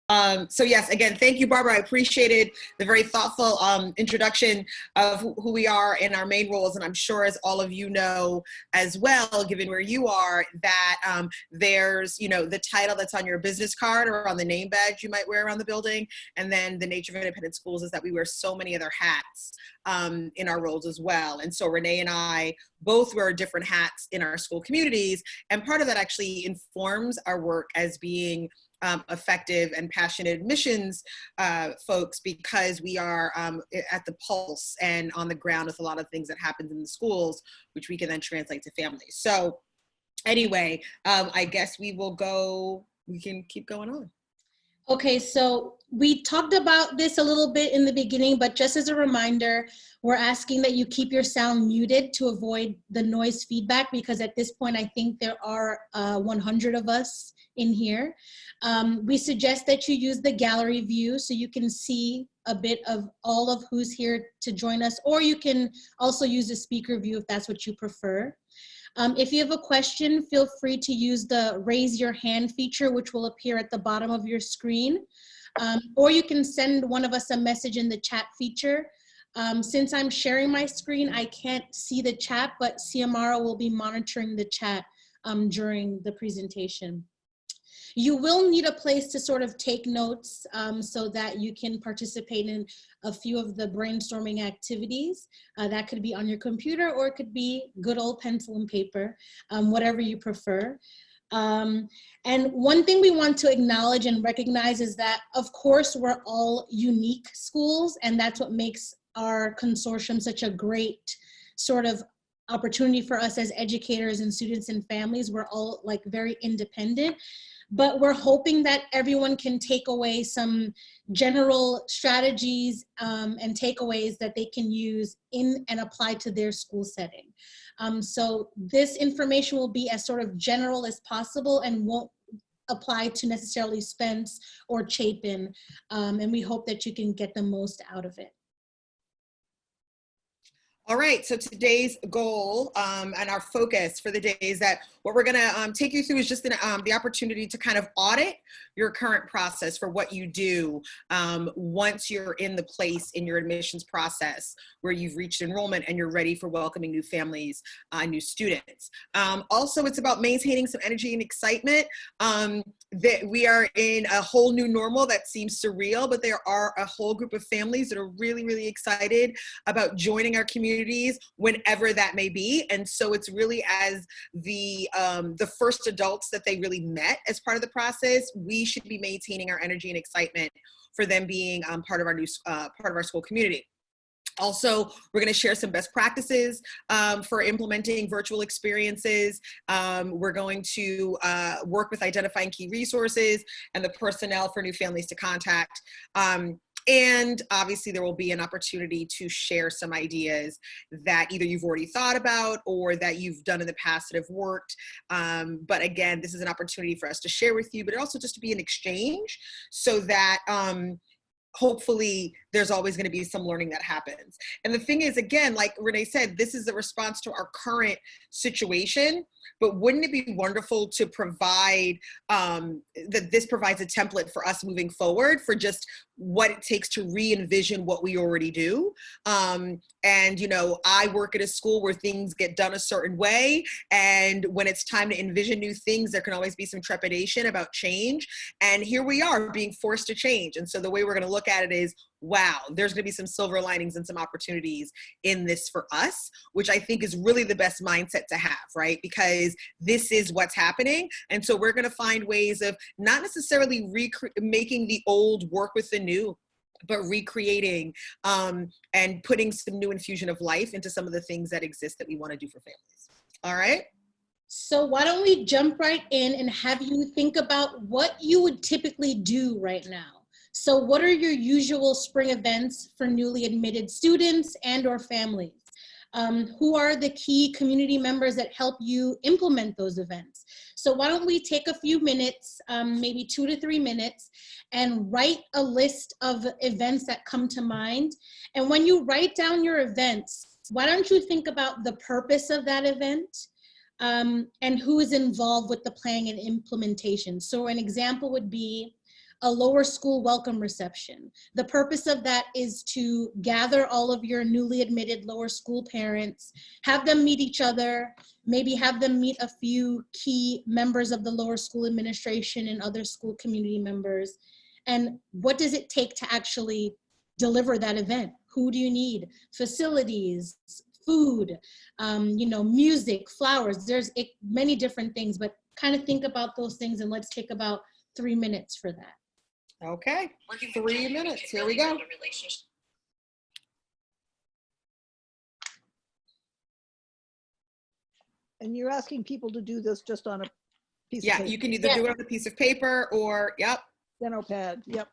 So yes, again, thank you, Barbara. I appreciated the very thoughtful introduction of who we are in our main roles. And I'm sure, as all of you know as well, given where you are, that there's, the title that's on your business card or on the name badge you might wear around the building. And then the nature of independent schools is that we wear so many other hats in our roles as well. And so Renee and I both wear different hats in our school communities. And part of that actually informs our work as being effective and passionate admissions folks, because we are at the pulse and on the ground with a lot of things that happens in the schools, which we can then translate to families. So anyway, I guess we can keep going on. Okay, so we talked about this a little bit in the beginning, but just as a reminder, we're asking that you keep your sound muted to avoid the noise feedback, because at this point, I think there are 100 of us in here. We suggest that you use the gallery view so you can see a bit of all of who's here to join us, or you can also use the speaker view if that's what you prefer. If you have a question, feel free to use the raise your hand feature, which will appear at the bottom of your screen. Or you can send one of us a message in the chat feature. Since I'm sharing my screen, I can't see the chat, but Xiomara will be monitoring the chat during the presentation. You will need a place to sort of take notes so that you can participate in a few of the brainstorming activities. That could be on your computer, or it could be good old pencil and paper, whatever you prefer. And one thing we want to acknowledge and recognize is that, of course, we're all unique schools, and that's what makes our consortium such a great sort of opportunity for us as educators and students and families. We're all like very independent. But we're hoping that everyone can take away some general strategies and takeaways that they can use in and apply to their school setting. So this information will be as sort of general as possible and won't apply to necessarily Spence or Chapin. And we hope that you can get the most out of it. All right, so today's goal and our focus for the day is that what we're gonna take you through is just the opportunity to kind of audit your current process for what you do once you're in the place in your admissions process where you've reached enrollment and you're ready for welcoming new families, new students. Also, it's about maintaining some energy and excitement. That we are in a whole new normal that seems surreal, but there are a whole group of families that are really, really excited about joining our communities whenever that may be. And so it's really as the first adults that they really met as part of the process, we should be maintaining our energy and excitement for them being part of our new part of our school community. Also, we're going to share some best practices for implementing virtual experiences. We're going to work with identifying key resources and the personnel for new families to contact. And obviously there will be an opportunity to share some ideas that either you've already thought about or that you've done in the past that have worked. But again, this is an opportunity for us to share with you, but also just to be an exchange so that hopefully there's always going to be some learning that happens. And the thing is, again, like Renee said, this is a response to our current situation, but wouldn't it be wonderful to provide, that this provides a template for us moving forward for just what it takes to re-envision what we already do. And, I work at a school where things get done a certain way. And when it's time to envision new things, there can always be some trepidation about change. And here we are being forced to change. And so the way we're going to look at it is, wow, there's going to be some silver linings and some opportunities in this for us, which I think is really the best mindset to have, right? Because this is what's happening. And so we're going to find ways of not necessarily making the old work with the new, but recreating and putting some new infusion of life into some of the things that exist that we want to do for families. All right. So why don't we jump right in and have you think about what you would typically do right now? So what are your usual spring events for newly admitted students and or families? Who are the key community members that help you implement those events? So why don't we take a few minutes, maybe 2 to 3 minutes, and write a list of events that come to mind. And when you write down your events, why don't you think about the purpose of that event and who is involved with the planning and implementation? So an example would be a lower school welcome reception. The purpose of that is to gather all of your newly admitted lower school parents, have them meet each other, maybe have them meet a few key members of the lower school administration and other school community members. And what does it take to actually deliver that event? Who do you need? Facilities, food, music, flowers. There's many different things, but kind of think about those things, and let's take about 3 minutes for that. Okay, 3 minutes, here we go. And you're asking people to do this just on a piece of paper? Yeah, you can either do it on a piece of paper or, yep. Steno pad, yep.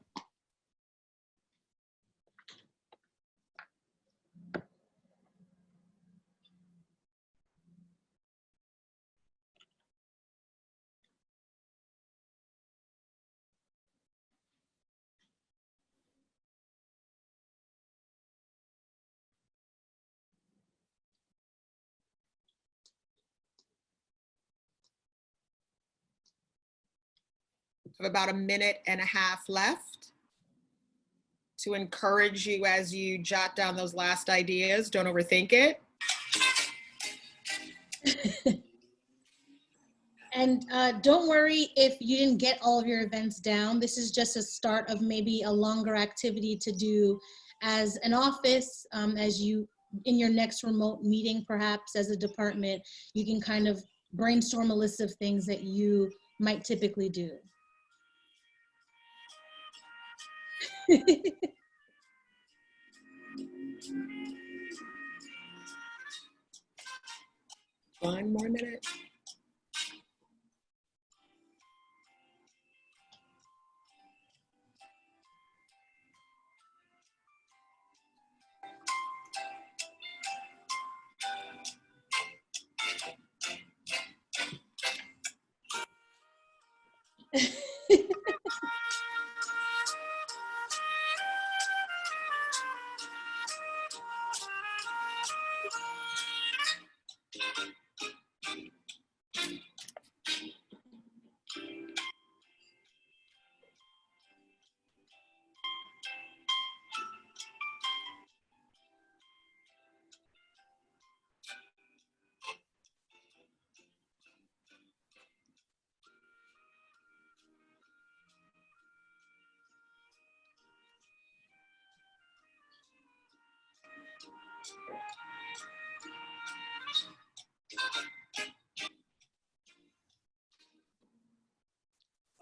Have about 1.5 minutes left to encourage you as you jot down those last ideas. Don't overthink it. And don't worry if you didn't get all of your events down. This is just a start of maybe a longer activity to do as an office, as you, in your next remote meeting, perhaps as a department, you can kind of brainstorm a list of things that you might typically do. One more minute.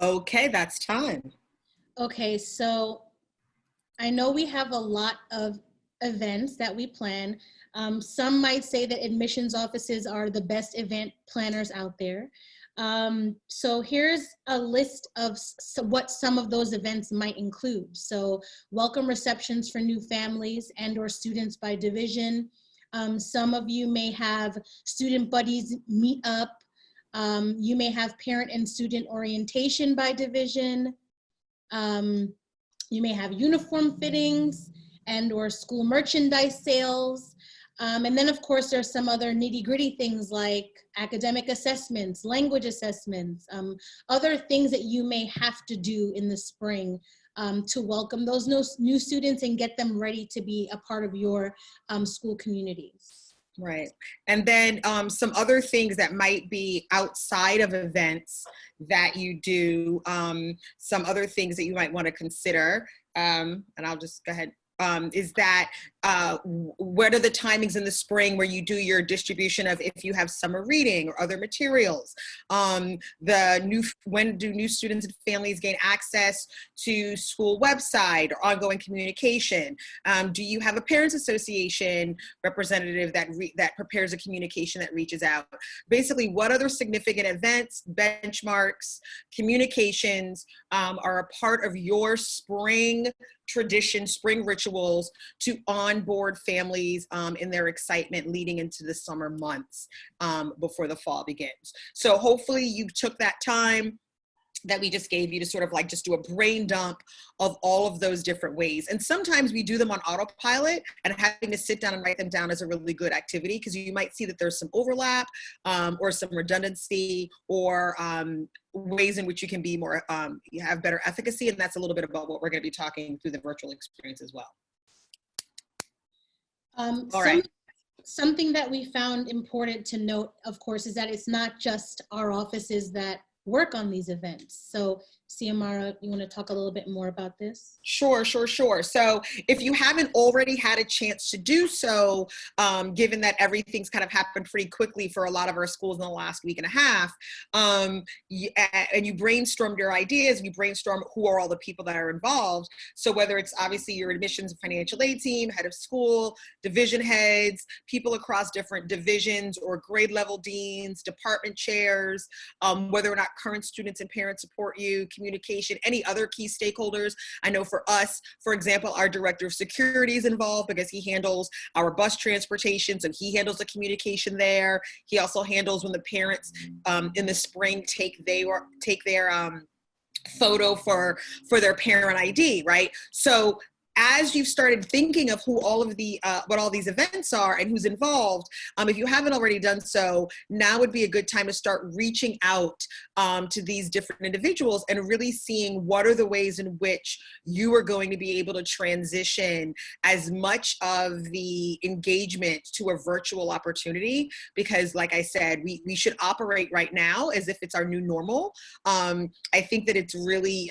Okay, that's time. Okay, so I know we have a lot of events that we plan. Some might say that admissions offices are the best event planners out there. So here's a list of what some of those events might include. So welcome receptions for new families and or students by division. Some of you may have student buddies meet up. You may have parent and student orientation by division. You may have uniform fittings and or school merchandise sales. And then of course there's some other nitty-gritty things like academic assessments, language assessments, other things that you may have to do in the spring to welcome those new students and get them ready to be a part of your school communities. Right. And then some other things that might be outside of events that you do, some other things that you might want to consider, and I'll just go ahead, is that what are the timings in the spring where you do your distribution of if you have summer reading or other materials? When do new students and families gain access to school website or ongoing communication? Do you have a parents association representative that prepares a communication that reaches out? Basically, what other significant events, benchmarks, communications are a part of your spring tradition, spring rituals to onboard families in their excitement leading into the summer months before the fall begins. So hopefully you took that time that we just gave you to sort of like just do a brain dump of all of those different ways. And sometimes we do them on autopilot, and having to sit down and write them down is a really good activity, because you might see that there's some overlap or some redundancy, or ways in which you can be more, you have better efficacy. And that's a little bit about what we're going to be talking through the virtual experience as well. All right. Something that we found important to note, of course, is that it's not just our offices that work on these events. So Xiomara, you want to talk a little bit more about this? Sure. So if you haven't already had a chance to do so, given that everything's kind of happened pretty quickly for a lot of our schools in the last week and a half, and you brainstormed your ideas, you brainstorm who are all the people that are involved. So whether it's obviously your admissions and financial aid team, head of school, division heads, people across different divisions or grade level deans, department chairs, whether or not current students and parents support you, communication, any other key stakeholders. I know for us, for example, our director of security is involved because he handles our bus transportation, so he handles the communication there. He also handles when the parents in the spring take their photo for their parent ID, right? So as you've started thinking of who all of the, what all these events are and who's involved, if you haven't already done so, now would be a good time to start reaching out to these different individuals and really seeing what are the ways in which you are going to be able to transition as much of the engagement to a virtual opportunity. Because like I said, we should operate right now as if it's our new normal. I think that it's really,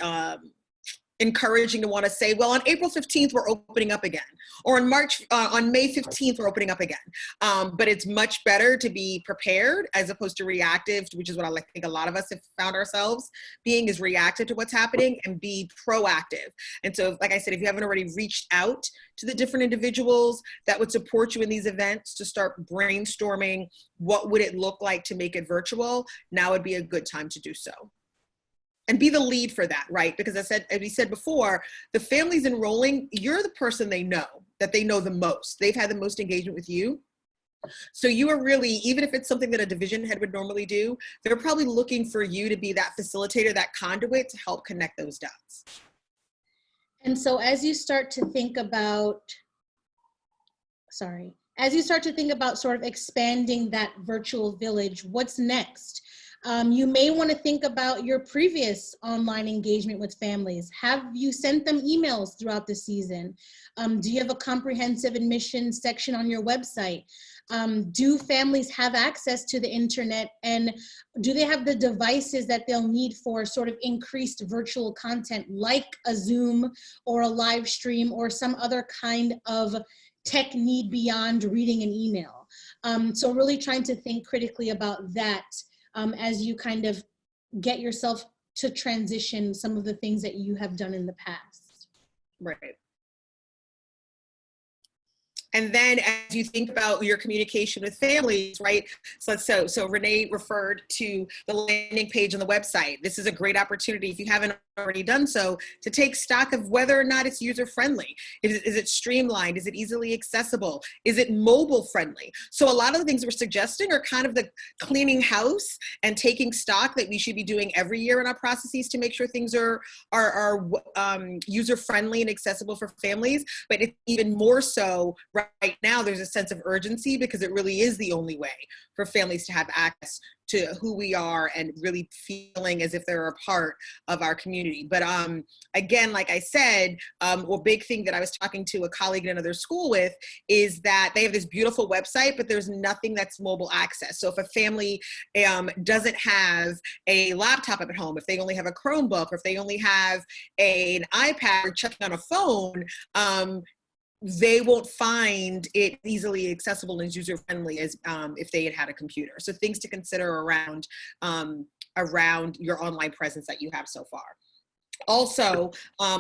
encouraging to want to say, well, on April 15th, we're opening up again, or on May 15th, we're opening up again. But it's much better to be prepared as opposed to reactive, which is what I think a lot of us have found ourselves being, is reactive to what's happening, and be proactive. And so, like I said, if you haven't already reached out to the different individuals that would support you in these events to start brainstorming what would it look like to make it virtual, now would be a good time to do so. And be the lead for that, right? Because as we said before, the families enrolling, you're the person they know the most. They've had the most engagement with you. So you are really, even if it's something that a division head would normally do, they're probably looking for you to be that facilitator, that conduit to help connect those dots. And so as you start to think about, sort of expanding that virtual village, what's next? You may want to think about your previous online engagement with families. Have you sent them emails throughout the season? Do you have a comprehensive admissions section on your website? Do families have access to the internet, and do they have the devices that they'll need for sort of increased virtual content like a Zoom or a live stream or some other kind of tech need beyond reading an email? So really trying to think critically about that as you kind of get yourself to transition some of the things that you have done in the past. Right. And then as you think about your communication with families, right? So Renee referred to the landing page on the website. This is a great opportunity, if you haven't already done so, to take stock of whether or not it's user-friendly. Is it streamlined? Is it easily accessible? Is it mobile friendly? So a lot of the things we're suggesting are kind of the cleaning house and taking stock that we should be doing every year in our processes to make sure things are user-friendly and accessible for families. But it's even more so right now, there's a sense of urgency, because it really is the only way for families to have access to who we are and really feeling as if they're a part of our community. But again, like I said, a big thing that I was talking to a colleague in another school with is that they have this beautiful website, but there's nothing that's mobile access. So if a family doesn't have a laptop at home, if they only have a Chromebook, or if they only have an iPad or checking on a phone, they won't find it easily accessible and user-friendly as if they had a computer. So things to consider around your online presence that you have so far. Also,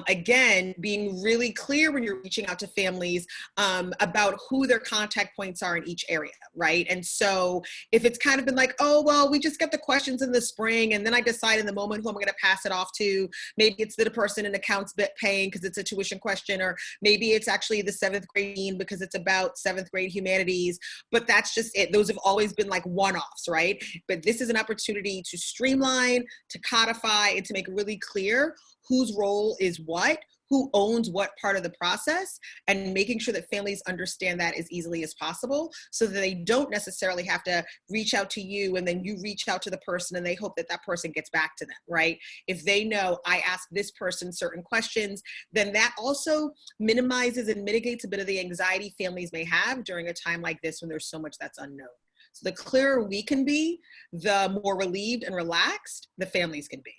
again, being really clear when you're reaching out to families about who their contact points are in each area, right? And so if it's kind of been like, oh, well, we just get the questions in the spring, and then I decide in the moment who I'm going to pass it off to. Maybe it's the person in accounts paying because it's a tuition question, or maybe it's actually the 7th grade dean because it's about 7th grade humanities, but that's just it. Those have always been like one-offs, right? But this is an opportunity to streamline, to codify, and to make really clear whose role is what, who owns what part of the process, and making sure that families understand that as easily as possible so that they don't necessarily have to reach out to you and then you reach out to the person and they hope that that person gets back to them, right? If they know I asked this person certain questions, then that also minimizes and mitigates a bit of the anxiety families may have during a time like this when there's so much that's unknown. So the clearer we can be, the more relieved and relaxed the families can be.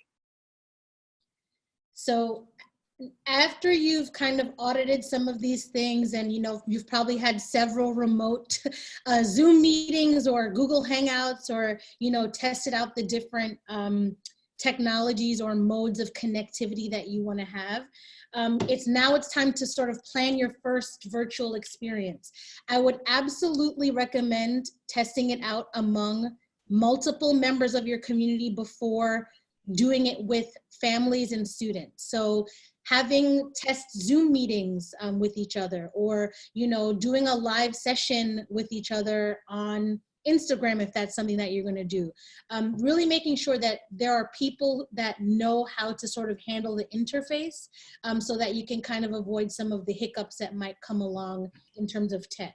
So after you've kind of audited some of these things, and you've probably had several remote Zoom meetings or Google Hangouts, or tested out the different technologies or modes of connectivity that you want to have, it's time to sort of plan your first virtual experience. I would absolutely recommend testing it out among multiple members of your community before doing it with families and students. So having test Zoom meetings with each other, or doing a live session with each other on Instagram if that's something that you're going to do. Really making sure that there are people that know how to sort of handle the interface, so that you can kind of avoid some of the hiccups that might come along in terms of tech.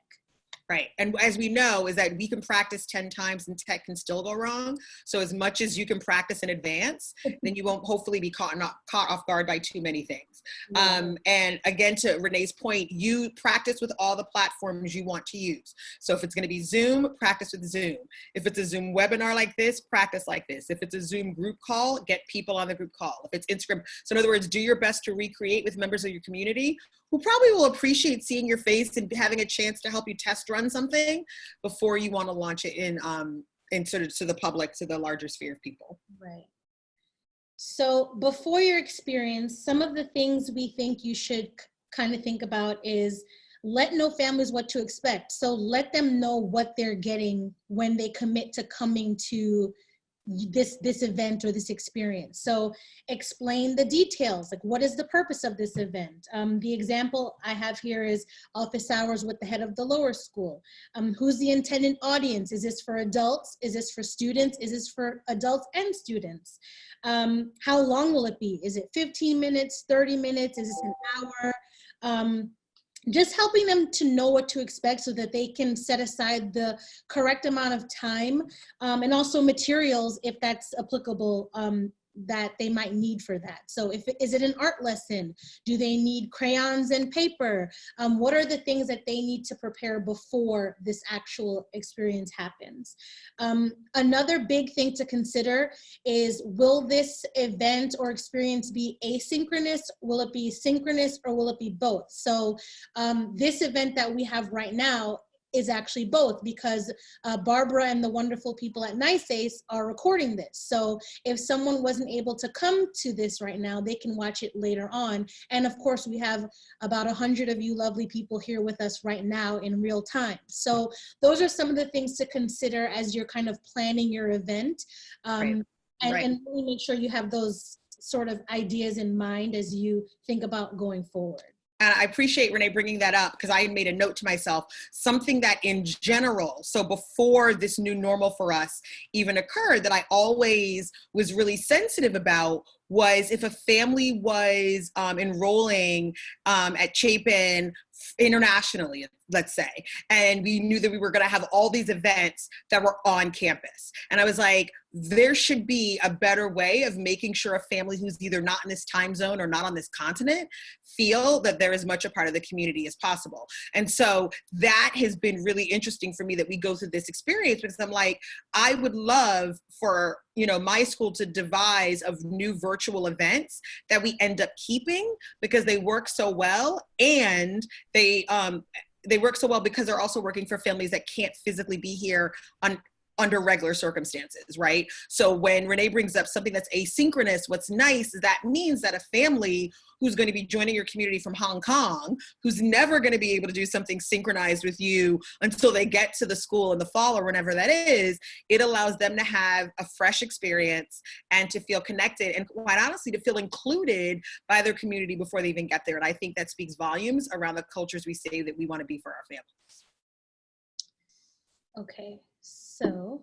Right. And as we know, is that we can practice 10 times and tech can still go wrong. So as much as you can practice in advance, then you won't hopefully be caught off guard by too many things. Yeah. And again, to Renee's point, you practice with all the platforms you want to use. So if it's going to be Zoom, practice with Zoom. If it's a Zoom webinar like this, practice like this. If it's a Zoom group call, get people on the group call. If it's Instagram. So in other words, do your best to recreate with members of your community who probably will appreciate seeing your face and having a chance to help you test run something before you want to launch it in sort of to the public, to the larger sphere of people. Right. So before your experience, some of the things we think you should kind of think about is know families what to expect. So let them know what they're getting when they commit to coming to this event or this experience. So explain the details, like what is the purpose of this event? The example I have here is office hours with the head of the lower school. Who's the intended audience? Is this for adults? Is this for students? Is this for adults and students? How long will it be? Is it 15 minutes, 30 minutes? Is this an hour? Just helping them to know what to expect so that they can set aside the correct amount of time, and also materials, if that's applicable, that they might need for that. So is it an art lesson? Do they need crayons and paper? What are the things that they need to prepare before this actual experience happens? Another big thing to consider is, will this event or experience be asynchronous? Will it be synchronous, or will it be both? So this event that we have right now is actually both, because Barbara and the wonderful people at NYSAIS are recording this. So if someone wasn't able to come to this right now, they can watch it later on. And of course, we have about 100 of you lovely people here with us right now in real time. So those are some of the things to consider as you're kind of planning your event. And really make sure you have those sort of ideas in mind as you think about going forward. And I appreciate Renee bringing that up, because I made a note to myself, something that in general, so before this new normal for us even occurred, that I always was really sensitive about was if a family was enrolling at Chapin internationally, let's say, and we knew that we were going to have all these events that were on campus. And I was like, there should be a better way of making sure a family who's either not in this time zone or not on this continent feel that they're as much a part of the community as possible. And so that has been really interesting for me, that we go through this experience, because I'm like, I would love for my school to devise of new virtual events that we end up keeping, because they work so well, and they work so well because they're also working for families that can't physically be here on under regular circumstances, right? So when Renee brings up something that's asynchronous, what's nice is that means that a family who's going to be joining your community from Hong Kong, who's never going to be able to do something synchronized with you until they get to the school in the fall or whenever that is, it allows them to have a fresh experience and to feel connected and, quite honestly, to feel included by their community before they even get there. And I think that speaks volumes around the cultures we say that we want to be for our families. Okay, so,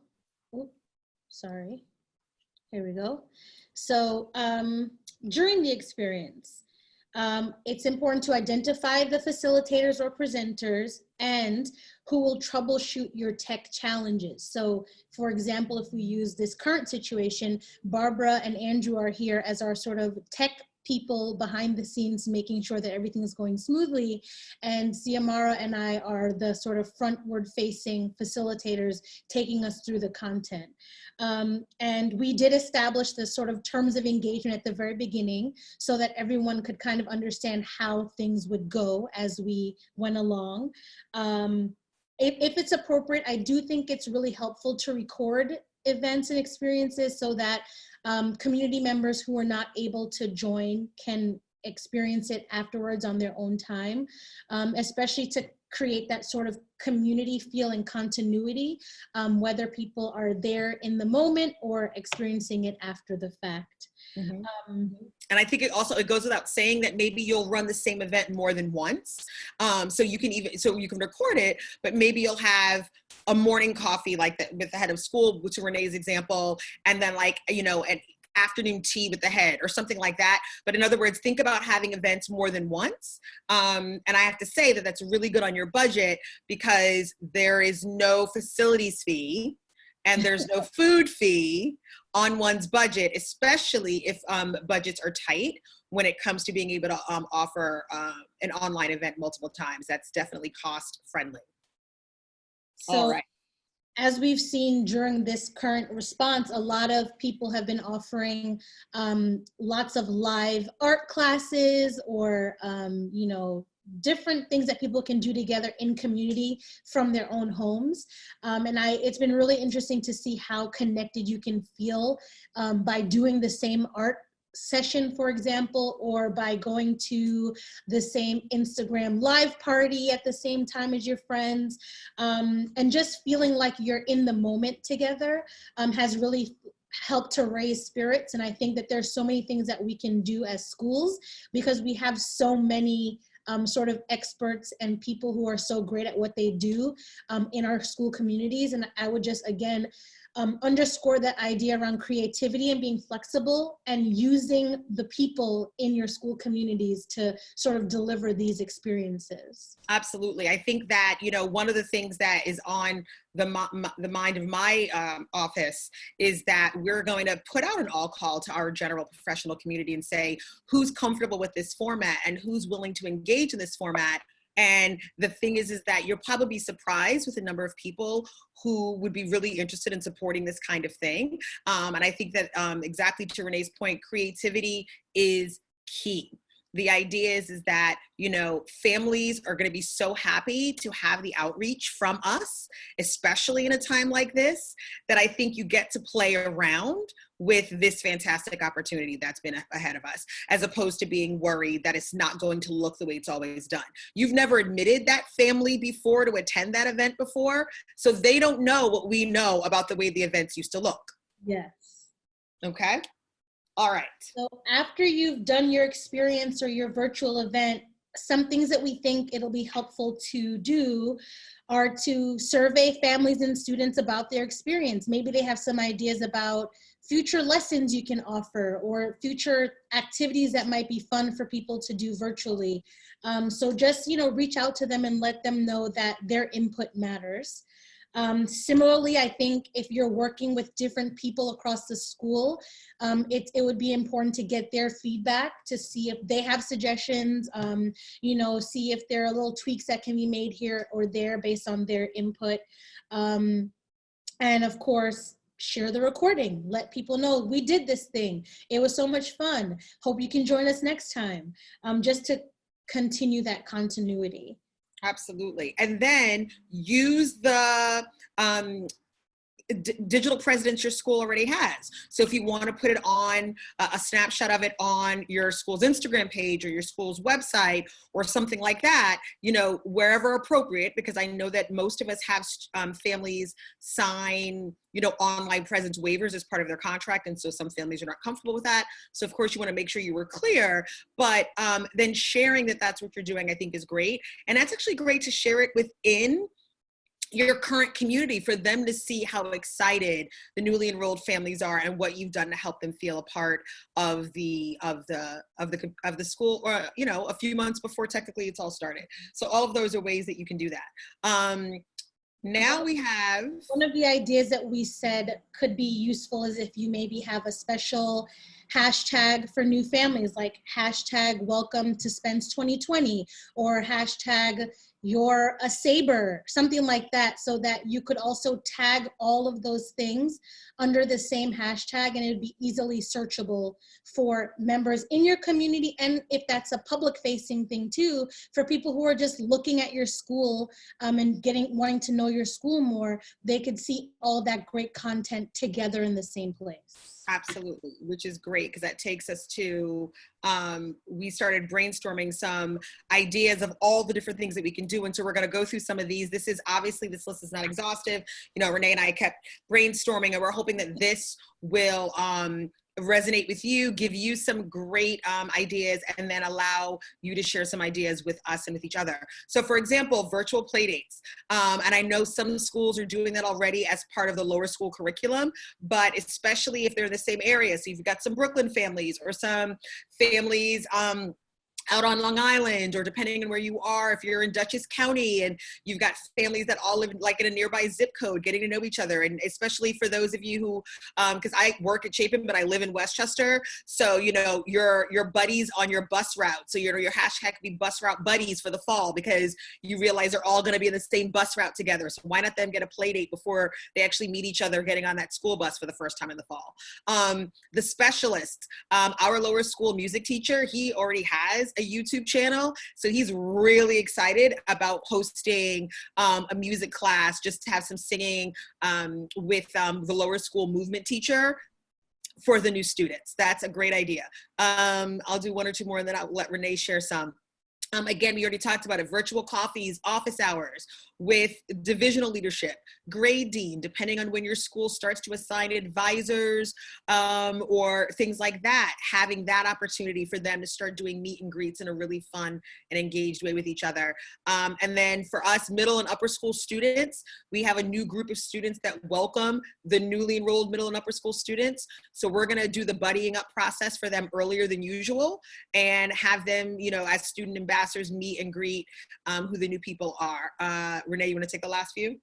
sorry, here we go. So during the experience, it's important to identify the facilitators or presenters and who will troubleshoot your tech challenges. So for example, if we use this current situation, Barbara and Andrew are here as our sort of tech people behind the scenes, making sure that everything is going smoothly. And Xiomara and I are the sort of frontward facing facilitators taking us through the content. And we did establish the sort of terms of engagement at the very beginning so that everyone could kind of understand how things would go as we went along. If it's appropriate, I do think it's really helpful to record events and experiences so that community members who are not able to join can experience it afterwards on their own time, especially to create that sort of community feel and continuity, whether people are there in the moment or experiencing it after the fact. Mm-hmm. And I think it goes without saying that maybe you'll run the same event more than once. So you can record it, but maybe you'll have a morning coffee like that with the head of school, which is Renee's example, and then an afternoon tea with the head or something like that. But in other words, think about having events more than once. And I have to say that that's really good on your budget because there is no facilities fee and there's no food fee on one's budget, especially if budgets are tight when it comes to being able to offer an online event multiple times. That's definitely cost friendly. So, all right. As we've seen during this current response, a lot of people have been offering lots of live art classes or, different things that people can do together in community from their own homes. It's been really interesting to see how connected you can feel by doing the same art session, for example, or by going to the same Instagram live party at the same time as your friends, and just feeling like you're in the moment together has really helped to raise spirits. And I think that there's so many things that we can do as schools because we have so many sort of experts and people who are so great at what they do in our school communities. And I would just, again, underscore that idea around creativity and being flexible and using the people in your school communities to sort of deliver these experiences. Absolutely. I think that, one of the things that is on the mind of my office is that we're going to put out an all call to our general professional community and say, who's comfortable with this format and who's willing to engage in this format. And the thing is that you'll probably be surprised with the number of people who would be really interested in supporting this kind of thing. And I think that exactly to Renee's point, creativity is key. The idea is that, families are going to be so happy to have the outreach from us, especially in a time like this, that I think you get to play around with this fantastic opportunity that's been ahead of us, as opposed to being worried that it's not going to look the way it's always done. You've never admitted that family before to attend that event before, so they don't know what we know about the way the events used to look. Yes. Okay? All right. So after you've done your experience or your virtual event, some things that we think it'll be helpful to do are to survey families and students about their experience. Maybe they have some ideas about future lessons you can offer or future activities that might be fun for people to do virtually. So just, reach out to them and let them know that their input matters. Similarly, I think if you're working with different people across the school, it would be important to get their feedback to see if they have suggestions, see if there are little tweaks that can be made here or there based on their input. And of course, share the recording. Let people know we did this thing. It was so much fun. Hope you can join us next time, just to continue that continuity. Absolutely. And then use the digital presence your school already has. So if you want to put it on a snapshot of it on your school's Instagram page or your school's website or something like that, you know, wherever appropriate, because I know that most of us have families sign, you know, online presence waivers as part of their contract. And so some families are not comfortable with that. So of course you want to make sure you were clear, but then sharing that that's what you're doing, I think is great. And that's actually great to share it within your current community for them to see how excited the newly enrolled families are and what you've done to help them feel a part of the school, or, you know, a few months before technically it's all started. So all of those are ways that you can do that. Now we have one of the ideas that we said could be useful is if you maybe have a special hashtag for new families, like hashtag welcome to Spence 2020, or hashtag you're a saber, something like that, so that you could also tag all of those things under the same hashtag, and it would be easily searchable for members in your community. And if that's a public facing thing too, for people who are just looking at your school and wanting to know your school more, they could see all that great content together in the same place. Absolutely, which is great, because that takes us to, we started brainstorming some ideas of all the different things that we can do. And so we're going to go through some of these. This list is not exhaustive. You know, Renee and I kept brainstorming, and we're hoping that this will resonate with you, give you some great ideas, and then allow you to share some ideas with us and with each other. So for example, virtual play dates. And I know some schools are doing that already as part of the lower school curriculum, but especially if they're in the same area. So you've got some Brooklyn families or some families out on Long Island, or depending on where you are, if you're in Dutchess County and you've got families that all live like in a nearby zip code, getting to know each other. And especially for those of you who, because I work at Chapin, but I live in Westchester. So, you know, your buddies on your bus route. So your hashtag could be bus route buddies for the fall, because you realize they're all gonna be in the same bus route together. So why not them get a play date before they actually meet each other getting on that school bus for the first time in the fall? The specialist, our lower school music teacher, he already has a YouTube channel. So he's really excited about hosting a music class, just to have some singing with the lower school movement teacher for the new students. That's a great idea. I'll do one or two more, and then I'll let Renee share some. Again, we already talked about it, virtual coffees, office hours with divisional leadership, grade dean, depending on when your school starts to assign advisors or things like that, having that opportunity for them to start doing meet and greets in a really fun and engaged way with each other. And then for us middle and upper school students, we have a new group of students that welcome the newly enrolled middle and upper school students. So we're gonna do the buddying up process for them earlier than usual and have them, you know, as student ambassadors meet and greet who the new people are. Renee, you want to take the last few?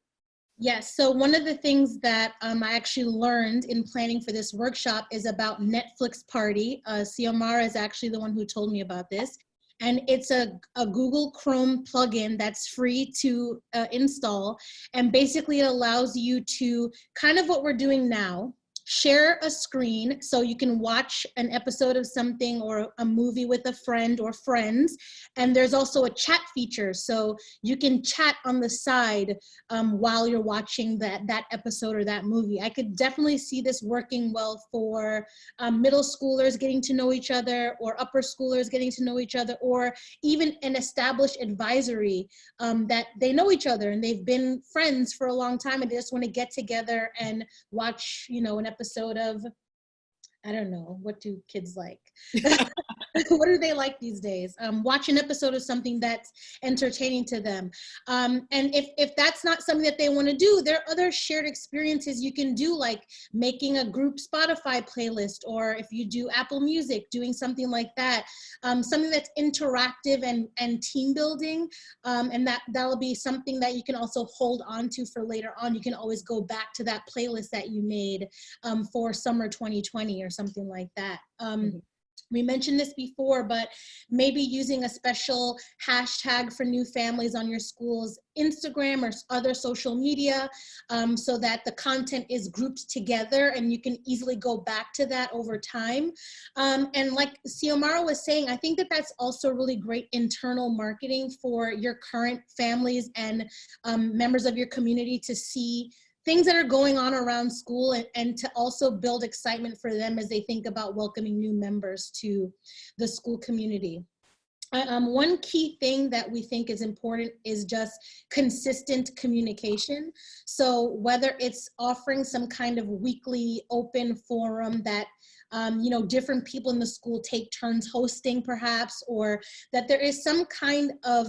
Yes, so one of the things that I actually learned in planning for this workshop is about Netflix Party. Xiomara is actually the one who told me about this. And it's a Google Chrome plugin that's free to install. And basically it allows you to, kind of what we're doing now, share a screen so you can watch an episode of something or a movie with a friend or friends. And there's also a chat feature, so you can chat on the side while you're watching that episode or that movie. I could definitely see this working well for middle schoolers getting to know each other, or upper schoolers getting to know each other, or even an established advisory that they know each other and they've been friends for a long time, and they just want to get together and watch, you know, an episode of, I don't know, what do kids like? What do they like these days? Watch an episode of something that's entertaining to them. And if that's not something that they want to do, there are other shared experiences you can do, like making a group Spotify playlist, or if you do Apple Music, doing something like that. Something that's interactive and team building. And that'll be something that you can also hold on to for later on. You can always go back to that playlist that you made for summer 2020 or something like that. We mentioned this before, but maybe using a special hashtag for new families on your school's Instagram or other social media, so that the content is grouped together and you can easily go back to that over time. And like Xiomara was saying, I think that that's also really great internal marketing for your current families and members of your community to see things that are going on around school, and to also build excitement for them as they think about welcoming new members to the school community. One key thing that we think is important is just consistent communication. So whether it's offering some kind of weekly open forum that different people in the school take turns hosting perhaps, or that there is some kind of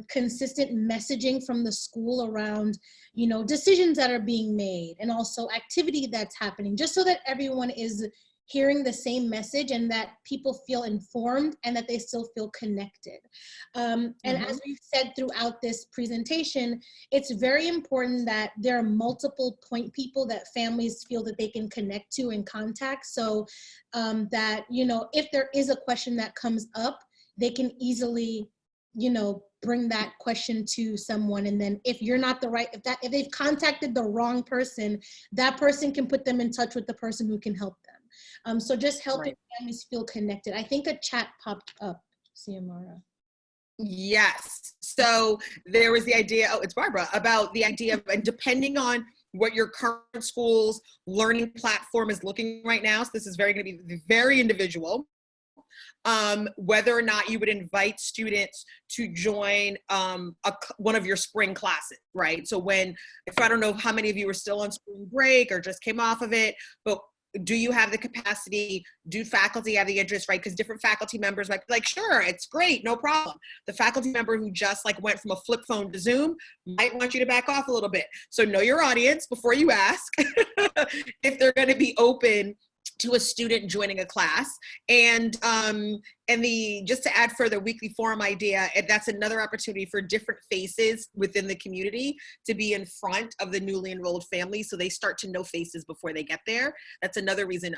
consistent messaging from the school around, decisions that are being made and also activity that's happening, just so that everyone is hearing the same message and that people feel informed and that they still feel connected. And as we've said throughout this presentation, it's very important that there are multiple point people that families feel that they can connect to and contact, so that, if there is a question that comes up, they can easily, bring that question to someone. And then if you're not if they've contacted the wrong person, that person can put them in touch with the person who can help them. So just helping families feel connected. I think a chat popped up, Xiomara. Yes. So there was the idea, it's Barbara, about the idea of, and depending on what your current school's learning platform is looking right now, so this is going to be very individual, whether or not you would invite students to join one of your spring classes, right? So if I don't know how many of you are still on spring break or just came off of it, but do you have the capacity? Do faculty have the interest, right? Because different faculty members might be like, sure, it's great, no problem. The faculty member who just went from a flip phone to Zoom might want you to back off a little bit. So know your audience before you ask if they're going to be open to a student joining a class. And just to add further, weekly forum idea, that's another opportunity for different faces within the community to be in front of the newly enrolled family, so they start to know faces before they get there. That's another reason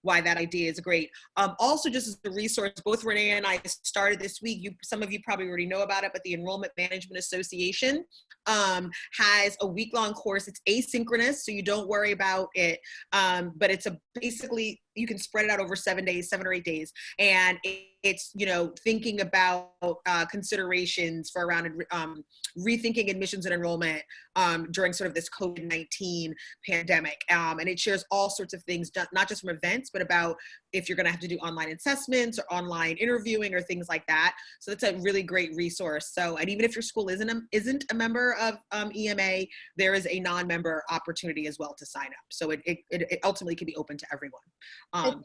why that idea is great. Also, just as a resource, both Renee and I started this week, some of you probably already know about it, but the Enrollment Management Association has a week-long course. It's asynchronous, so you don't worry about it, but it's basically, you can spread it out over 7 or 8 days, and it's thinking about considerations for around rethinking admissions and enrollment during sort of this COVID-19 pandemic, and it shares all sorts of things, not just from events, but about if you're going to have to do online assessments or online interviewing or things like that. So that's a really great resource. So, and even if your school isn't a member of EMA, there is a non-member opportunity as well to sign up. So it ultimately can be open to everyone.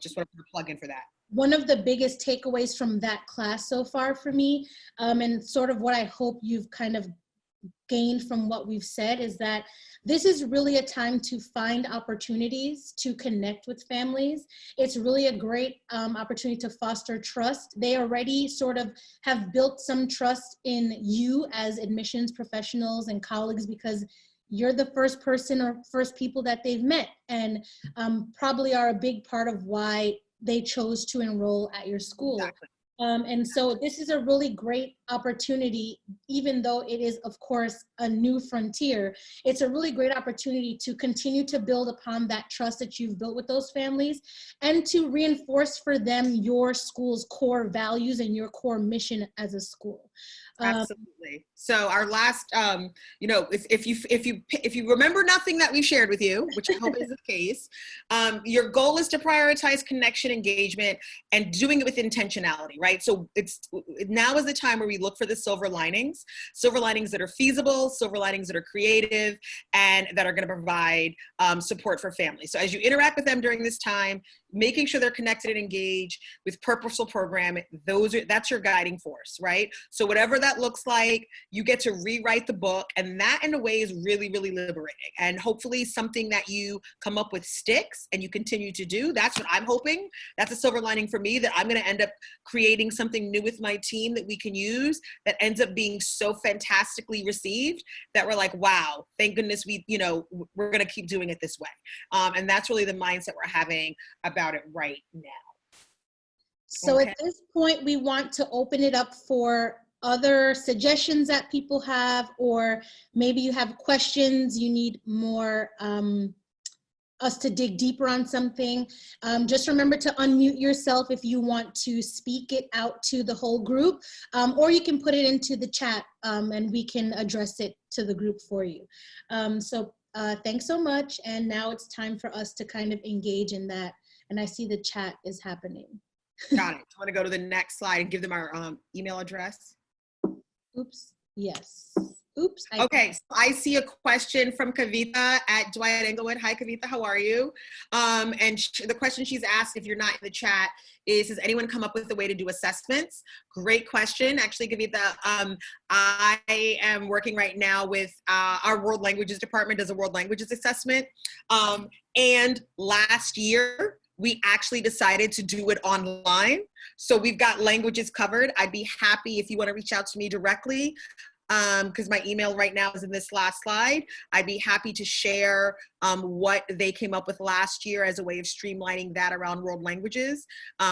Just want to plug in for that. One of the biggest takeaways from that class so far for me, and sort of what I hope you've kind of gained from what we've said, is that this is really a time to find opportunities to connect with families. It's really a great opportunity to foster trust. They already sort of have built some trust in you as admissions professionals and colleagues, because you're the first person or first people that they've met, and probably are a big part of why they chose to enroll at your school. Exactly. And so this is a really great opportunity, even though it is, of course, a new frontier. It's a really great opportunity to continue to build upon that trust that you've built with those families, and to reinforce for them your school's core values and your core mission as a school. Absolutely. So our last, if you remember nothing that we shared with you, which I hope is the case, your goal is to prioritize connection, engagement, and doing it with intentionality, right? So now is the time where we look for the silver linings that are feasible, silver linings that are creative, and that are going to provide support for families. So as you interact with them during this time, making sure they're connected and engaged with purposeful programming, that's your guiding force, right? So whatever that looks like, you get to rewrite the book, and that in a way is really, really liberating, and hopefully something that you come up with sticks and you continue to do. That's what I'm hoping. That's a silver lining for me, that I'm going to end up creating something new with my team that we can use, that ends up being so fantastically received that we're like, wow, thank goodness we're going to keep doing it this way. And that's really the mindset we're having about it right now. So at this point, we want to open it up for other suggestions that people have, or maybe you have questions, you need more us to dig deeper on something. Just remember to unmute yourself if you want to speak it out to the whole group, or you can put it into the chat and we can address it to the group for you. So Thanks so much. And now it's time for us to kind of engage in that. And I see the chat is happening. Got it. I want to go to the next slide and give them our email address. Oops. Yes. Oops. Okay, so I see a question from Kavita at Dwight Englewood. Hi, Kavita, how are you? And the question she's asked, if you're not in the chat, is, has anyone come up with a way to do assessments? Great question. Actually, Kavita, I am working right now with our World Languages Department does a World Languages Assessment. And last year, we actually decided to do it online. So we've got languages covered. I'd be happy if you want to reach out to me directly, because my email right now is in this last slide. I'd be happy to share what they came up with last year as a way of streamlining that around world languages,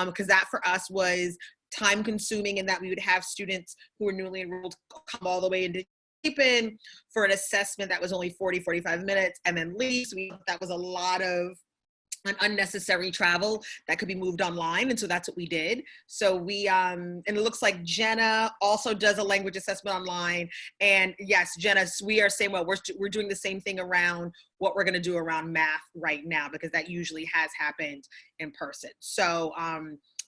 because that for us was time consuming, and that we would have students who were newly enrolled come all the way into Chapin for an assessment that was only 40, 45 minutes and then leave. So that was a lot of unnecessary travel that could be moved online, and so that's what we did. So we and it looks like Jenna also does a language assessment online, and yes, Jenna, we are saying, well, we're doing the same thing around what we're going to do around math right now, because that usually has happened in person. So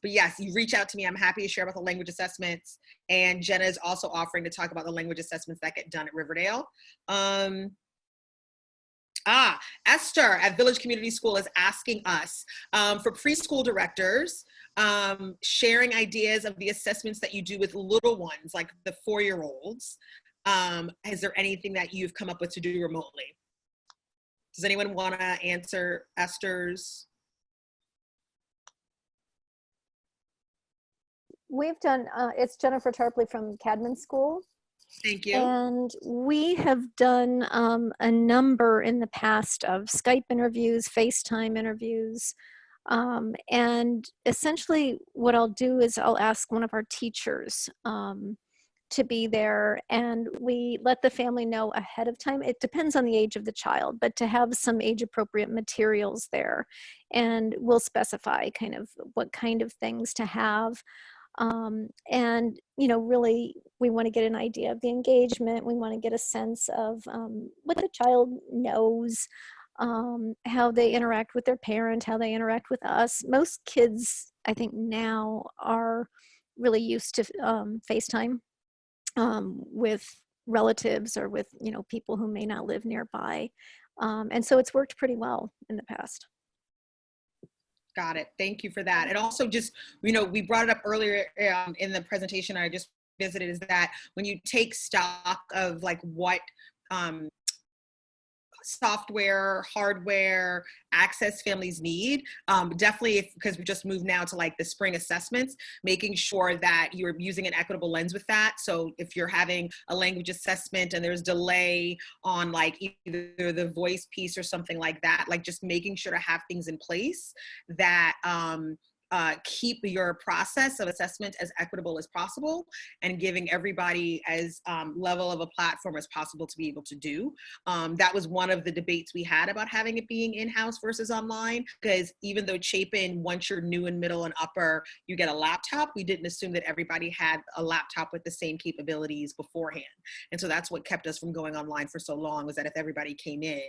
but yes, you reach out to me. I'm happy to share about the language assessments, and Jenna is also offering to talk about the language assessments that get done at Riverdale. Esther at Village Community School is asking us for preschool directors, sharing ideas of the assessments that you do with little ones, like the 4-year-olds. Is there anything that you've come up with to do remotely? Does anyone want to answer Esther's? We've done, it's Jennifer Tarpley from Cadman School. Thank you. And we have done a number in the past of Skype interviews, FaceTime interviews. And essentially what I'll do is I'll ask one of our teachers to be there, and we let the family know ahead of time. It depends on the age of the child, but to have some age appropriate materials there. And we'll specify kind of what kind of things to have. And, you know, really, we want to get an idea of the engagement. We want to get a sense of what the child knows, how they interact with their parent, how they interact with us. Most kids, I think now, are really used to FaceTime with relatives or with, you know, people who may not live nearby. And so it's worked pretty well in the past. Got it. Thank you for that. And also just, you know, we brought it up earlier in the presentation I just visited, is that when you take stock of like what software, hardware, access families need, definitely, because we just moved now to like the spring assessments, making sure that you're using an equitable lens with that. So if you're having a language assessment and there's delay on like either the voice piece or something like that, like just making sure to have things in place that keep your process of assessment as equitable as possible, and giving everybody as level of a platform as possible to be able to do. That was one of the debates we had about having it being in-house versus online, because even though Chapin, once you're new and middle and upper, you get a laptop, we didn't assume that everybody had a laptop with the same capabilities beforehand. And so that's what kept us from going online for so long, was that if everybody came in,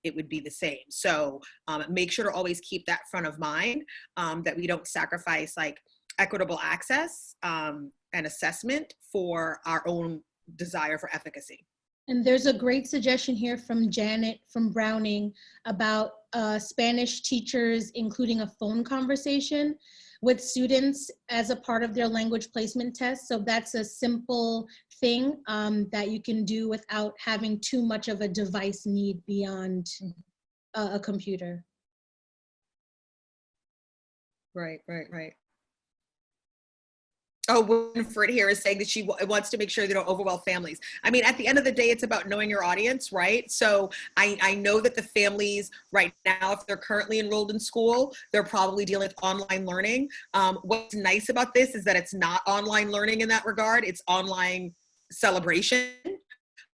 it would be the same. So make sure to always keep that front of mind, that we don't sacrifice like equitable access and assessment for our own desire for efficacy. And there's a great suggestion here from Janet from Browning about Spanish teachers including a phone conversation with students as a part of their language placement test. So that's a simple thing that you can do without having too much of a device need beyond a computer. Right. Oh, Winfred here is saying that she wants to make sure they don't overwhelm families. I mean, at the end of the day, it's about knowing your audience, right? So I know that the families right now, if they're currently enrolled in school, they're probably dealing with online learning. What's nice about this is that it's not online learning in that regard. It's online celebration.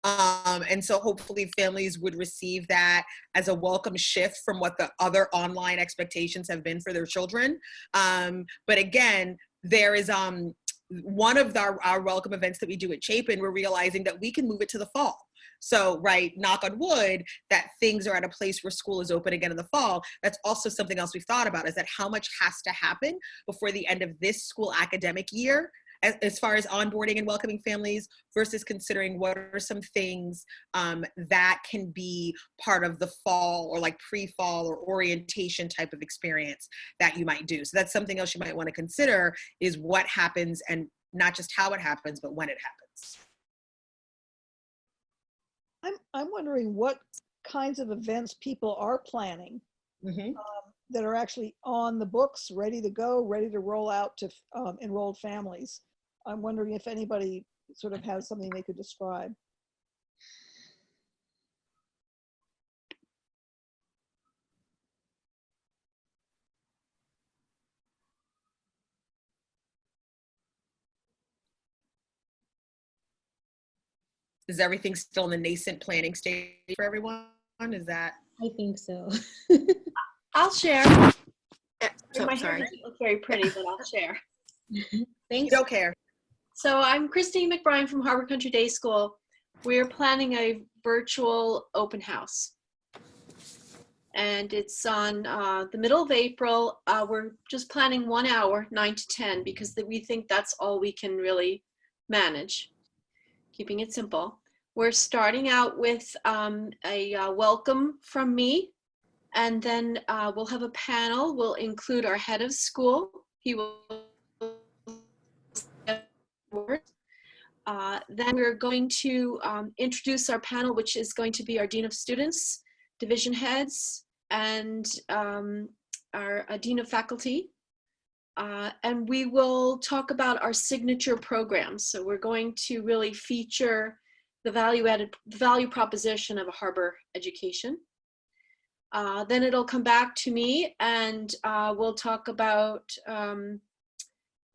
And so hopefully families would receive that as a welcome shift from what the other online expectations have been for their children. But again, there is one of our welcome events that we do at Chapin, we're realizing that we can move it to the fall. So, right, knock on wood, that things are at a place where school is open again in the fall. That's also something else we've thought about, is that how much has to happen before the end of this school academic year as far as onboarding and welcoming families, versus considering what are some things that can be part of the fall or like pre-fall or orientation type of experience that you might do. So that's something else you might want to consider, is what happens, and not just how it happens, but when it happens. I'm wondering what kinds of events people are planning that are actually on the books, ready to go, ready to roll out to enrolled families. I'm wondering if anybody sort of has something they could describe. Is everything still in the nascent planning stage for everyone? Is that? I think so. I'll share. So, My sorry. hand doesn't look very pretty, but I'll share. You Thanks. don't care. So I'm Christine McBride from Harbor Country Day School. We're planning a virtual open house. And it's on the middle of April. We're just planning 1 hour, 9 to 10, because we think that's all we can really manage, keeping it simple. We're starting out with a welcome from me, and then we'll have a panel. We'll include our head of school. He will then we're going to introduce our panel, which is going to be our Dean of Students, division heads, and our Dean of Faculty. And we will talk about our signature programs. So we're going to really feature the value proposition of a Harbor education. Then it'll come back to me, and we'll talk about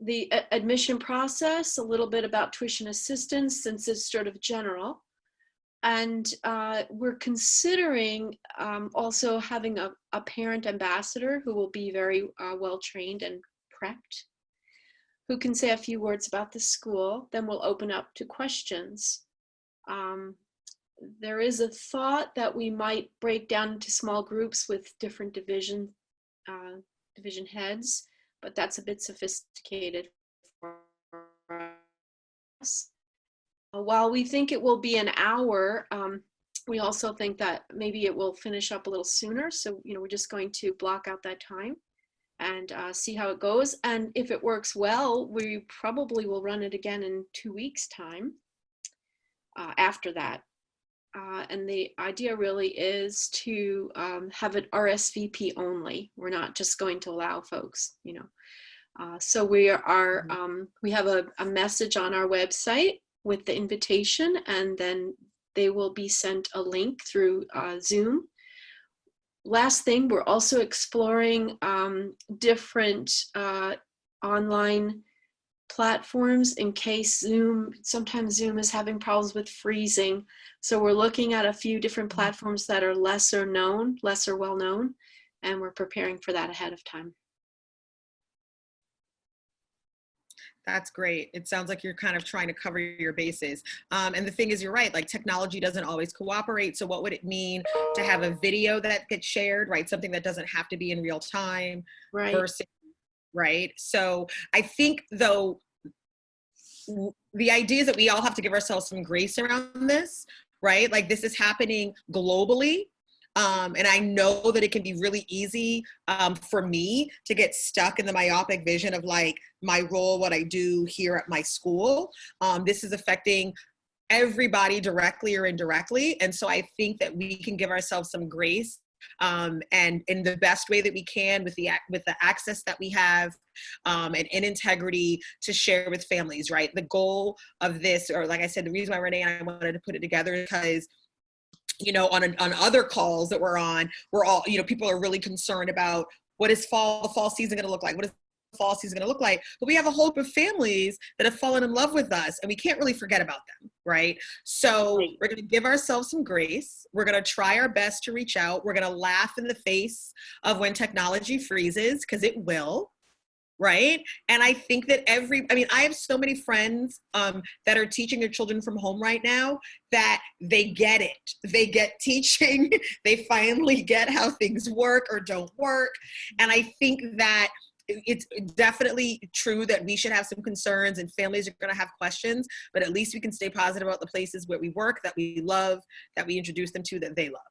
the admission process, a little bit about tuition assistance, since it's sort of general. And we're considering also having a parent ambassador who will be very well trained and prepped, who can say a few words about the school. Then we'll open up to questions. There is a thought that we might break down into small groups with different division heads, but that's a bit sophisticated for us. While we think it will be an hour, we also think that maybe it will finish up a little sooner. So, we're just going to block out that time and see how it goes. And if it works well, we probably will run it again in 2 weeks' time after that. And the idea really is to have it RSVP only. We're not just going to allow folks, So we are, we have a message on our website with the invitation, and then they will be sent a link through Zoom. Last thing, we're also exploring different online platforms in case sometimes Zoom is having problems with freezing. So we're looking at a few different platforms that are lesser well known, and we're preparing for that ahead of time. That's great. It sounds like you're kind of trying to cover your bases. And the thing is, you're right, like technology doesn't always cooperate. So what would it mean to have a video that gets shared, right? Something that doesn't have to be in real time, Right. versus, right? So I think though, the idea is that we all have to give ourselves some grace around this, right? Like this is happening globally. And I know that it can be really easy for me to get stuck in the myopic vision of like my role, what I do here at my school. This is affecting everybody directly or indirectly. And so I think that we can give ourselves some grace and in the best way that we can with the access that we have and in integrity to share with families, right? The goal of this, or like I said, the reason why Renee and I wanted to put it together is because on other calls that we're on, we're all, people are really concerned about what is the fall season going to look like? What is the fall season going to look like? But we have a whole group of families that have fallen in love with us, and we can't really forget about them, right? So we're going to give ourselves some grace. We're going to try our best to reach out. We're going to laugh in the face of when technology freezes, because it will. right? And I think that I have so many friends that are teaching their children from home right now that they get it. They get teaching. They finally get how things work or don't work. And I think that it's definitely true that we should have some concerns and families are going to have questions, but at least we can stay positive about the places where we work, that we love, that we introduce them to, that they love.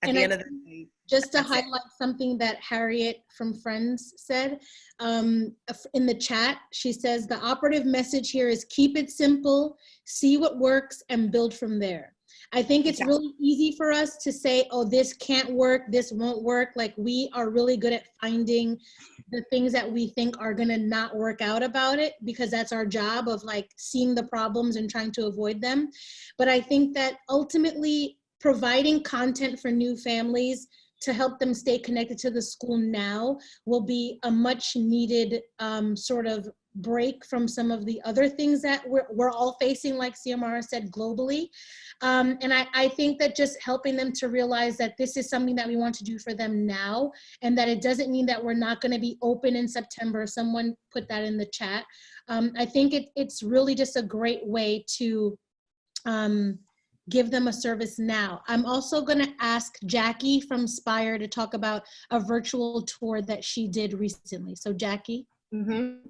At the end of the day, just to highlight something that Harriet from Friends said in the chat, she says, the operative message here is keep it simple, see what works, and build from there. I think it's really easy for us to say, oh, this can't work, this won't work. Like, we are really good at finding the things that we think are gonna not work out about it, because that's our job of like seeing the problems and trying to avoid them. But I think that ultimately providing content for new families to help them stay connected to the school now will be a much needed sort of break from some of the other things that we're all facing, like Xiomara said, globally. And I think that just helping them to realize that this is something that we want to do for them now, and that it doesn't mean that we're not going to be open in September. Someone put that in the chat. I think it's really just a great way to give them a service now. I'm also going to ask Jackie from Spire to talk about a virtual tour that she did recently. So Jackie. Mm-hmm.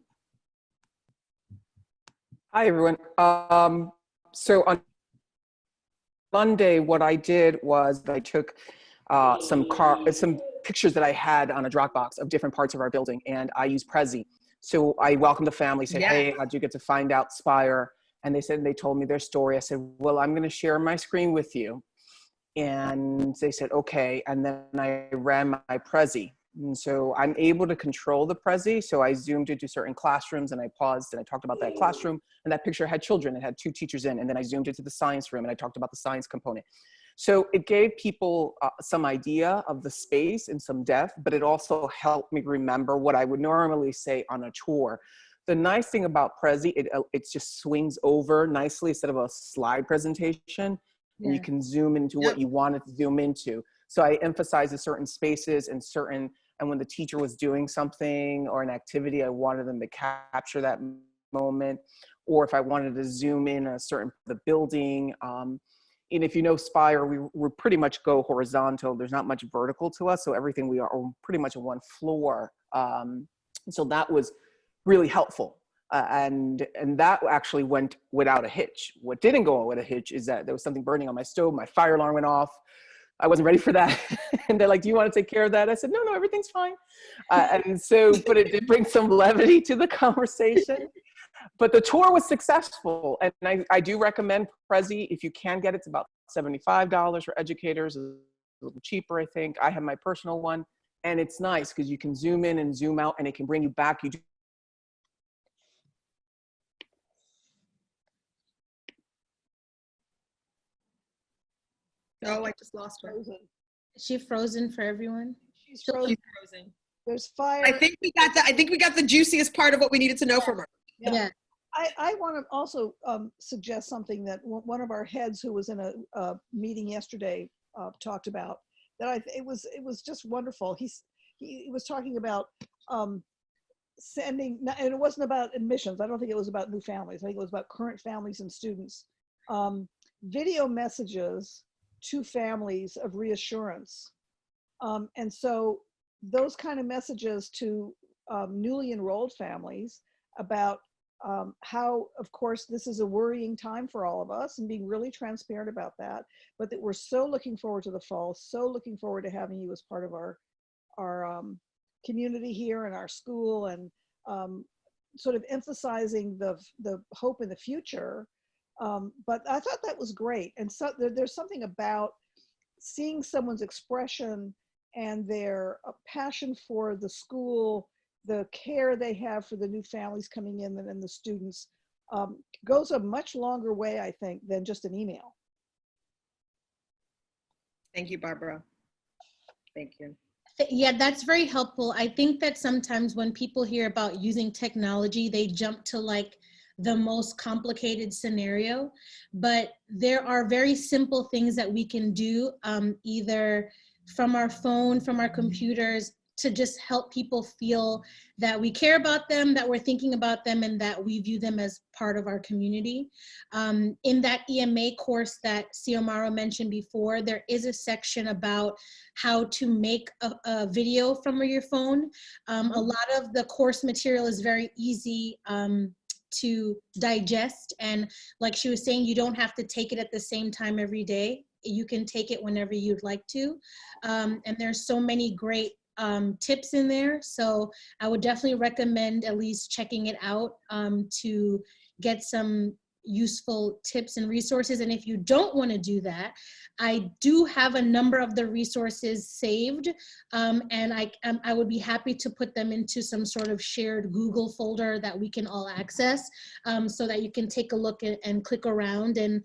Hi, everyone. So on Monday, what I did was I took some pictures that I had on a Dropbox of different parts of our building, and I used Prezi. So I welcomed the family, said, hey, how'd you get to find out Spire? And they told me their story. I said, well, I'm going to share my screen with you. And they said, okay. And then I ran my Prezi. And so I'm able to control the Prezi. So I zoomed into certain classrooms and I paused and I talked about that classroom, and that picture had children. It had 2 teachers in, and then I zoomed into the science room and I talked about the science component. So it gave people some idea of the space and some depth, but it also helped me remember what I would normally say on a tour. The nice thing about Prezi, it just swings over nicely instead of a slide presentation, and you can zoom into what you want it to zoom into. So I emphasize the certain spaces and when the teacher was doing something or an activity, I wanted them to capture that moment. Or if I wanted to zoom in on a certain the building, and if you know Spire, we pretty much go horizontal. There's not much vertical to us, so everything we are pretty much on one floor. So that was really helpful. And that actually went without a hitch. What didn't go with a hitch is that there was something burning on my stove. My fire alarm went off. I wasn't ready for that. And they're like, do you want to take care of that? I said, no, everything's fine. And so, but it did bring some levity to the conversation. But the tour was successful. And I do recommend Prezi. If you can get it, it's about $75 for educators, a little cheaper, I think. I have my personal one. And it's nice because you can zoom in and zoom out, and it can bring you back. Oh, I just lost her. Frozen. Is she frozen for everyone? She's frozen. She's frozen. There's fire. I think we got the juiciest part of what we needed to know from her. Yeah. I want to also suggest something that one of our heads who was in a meeting yesterday talked about, that it was just wonderful. He was talking about sending, and it wasn't about admissions. I don't think it was about new families. I think it was about current families and students. Video messages to families of reassurance. And so those kind of messages to newly enrolled families about how, of course, this is a worrying time for all of us, and being really transparent about that, but that we're so looking forward to the fall, so looking forward to having you as part of our community here in our school, and sort of emphasizing the hope in the future. But I thought that was great. And so there's something about seeing someone's expression and their passion for the school, the care they have for the new families coming in and the students, goes a much longer way, I think, than just an email. Thank you, Barbara. Thank you. Yeah, that's very helpful. I think that sometimes when people hear about using technology, they jump to like the most complicated scenario, but there are very simple things that we can do, either from our phone, from our computers, to just help people feel that we care about them, that we're thinking about them, and that we view them as part of our community. In that EMA course that Xiomara mentioned before, there is a section about how to make a video from your phone. A lot of the course material is very easy to digest, and like she was saying, you don't have to take it at the same time every day. You can take it whenever you'd like to, and there's so many great tips in there. So I would definitely recommend at least checking it out to get some useful tips and resources. And if you don't want to do that, I do have a number of the resources saved, and I would be happy to put them into some sort of shared Google folder that we can all access, so that you can take a look and click around and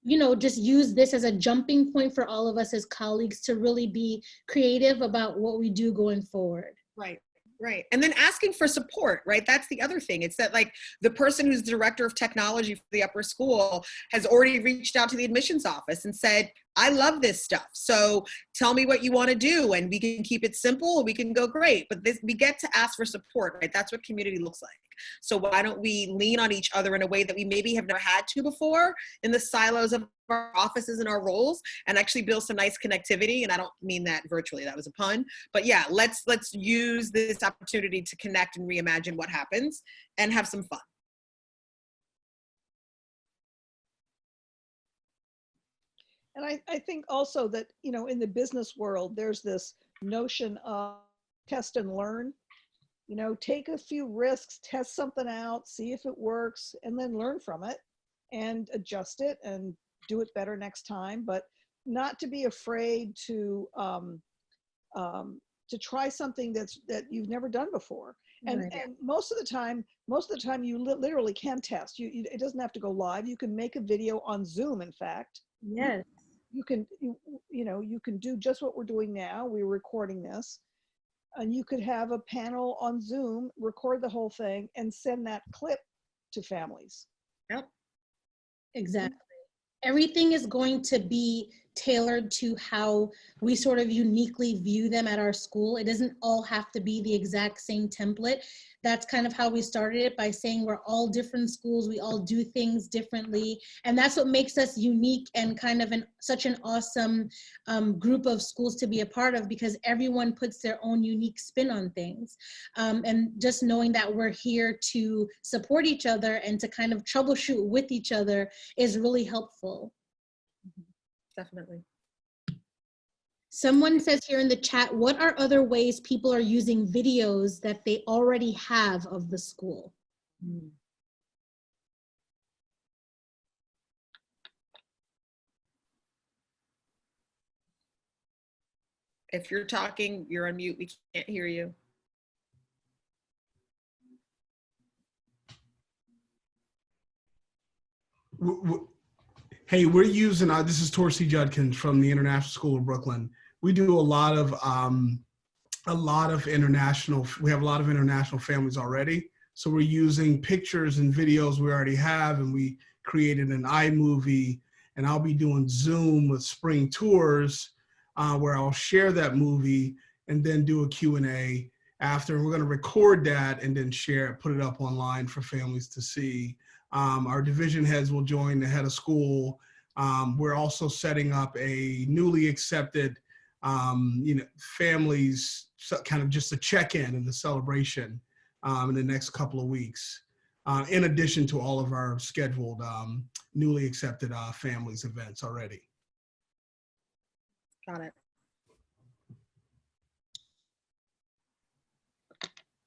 you know, just use this as a jumping point for all of us as colleagues to really be creative about what we do going forward. Right. Right. And then asking for support, right? That's the other thing. It's that like the person who's director of technology for the upper school has already reached out to the admissions office and said, I love this stuff. So tell me what you want to do, and we can keep it simple. We can go great, but we get to ask for support, right? That's what community looks like. So why don't we lean on each other in a way that we maybe have never had to before in the silos of our offices and our roles, and actually build some nice connectivity. And I don't mean that virtually, that was a pun, but yeah, let's use this opportunity to connect and reimagine what happens and have some fun. And I think also that, you know, in the business world, there's this notion of test and learn. You know, take a few risks, test something out, see if it works, and then learn from it and adjust it and do it better next time. But not to be afraid to try something that you've never done before. And, Right. and most of the time you literally can test. It doesn't have to go live. You can make a video on Zoom, in fact. Yes. You can do just what we're doing now. We're recording this, and you could have a panel on Zoom, record the whole thing, and send that clip to families. Yep. Exactly. Everything is going to be tailored to how we sort of uniquely view them at our school. It doesn't all have to be the exact same template. That's kind of how we started it, by saying we're all different schools, we all do things differently. And that's what makes us unique and kind of such an awesome group of schools to be a part of, because everyone puts their own unique spin on things. And just knowing that we're here to support each other and to kind of troubleshoot with each other is really helpful. Definitely. Someone says here in the chat, what are other ways people are using videos that they already have of the school? If you're talking, you're on mute. We can't hear you. Hey, we're using, this is Torcy Judkins from the International School of Brooklyn. We do a lot of international, we have a lot of international families already. So we're using pictures and videos we already have, and we created an iMovie, and I'll be doing Zoom with spring tours where I'll share that movie and then do a Q&A after. We're gonna record that and then share it, put it up online for families to see. Our division heads will join the head of school. We're also setting up a newly accepted, families, kind of just a check-in and the celebration in the next couple of weeks, in addition to all of our scheduled newly accepted families events already. Got it.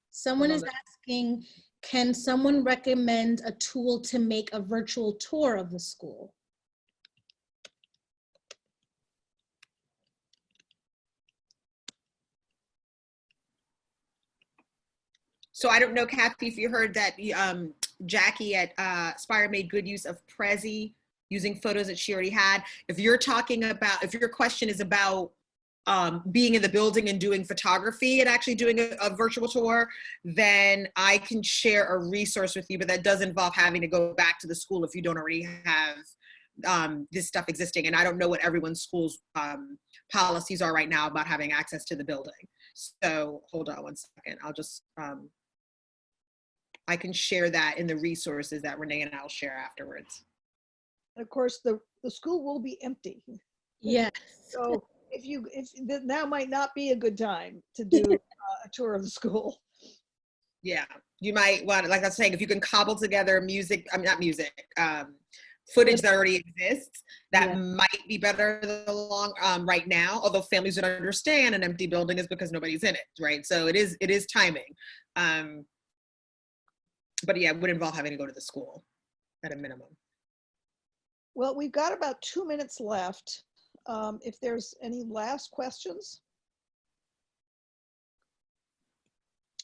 Someone is asking, can someone recommend a tool to make a virtual tour of the school? So I don't know, Kathy, if you heard that Jackie at Spire made good use of Prezi using photos that she already had. If you're talking about, if your question is about being in the building and doing photography and actually doing a virtual tour, then I can share a resource with you, but that does involve having to go back to the school if you don't already have this stuff existing. And I don't know what everyone's school's policies are right now about having access to the building. So hold on one second. I'll just, I can share that in the resources that Renee and I'll share afterwards. And of course, the school will be empty. Yes. So if now might not be a good time to do a tour of the school. Yeah, you might want, like I was saying, if you can cobble together music, I mean, not music, footage that already exists, that might be better right now, although families would understand an empty building is because nobody's in it, right? So it is timing. But yeah, it would involve having to go to the school at a minimum. Well, we've got about 2 minutes left. If there's any last questions.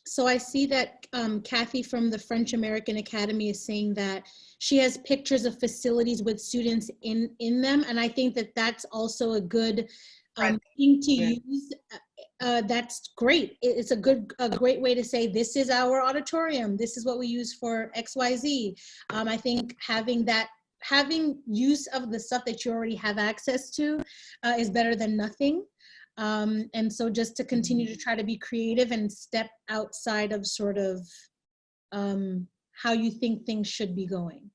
So I see that Kathy from the French American Academy is saying that she has pictures of facilities with students in them. And I think that that's also a good thing to use. That's great. It's a great way to say, this is our auditorium. This is what we use for XYZ. I think having use of the stuff that you already have access to is better than nothing. And so just to continue to try to be creative and step outside of sort of how you think things should be going.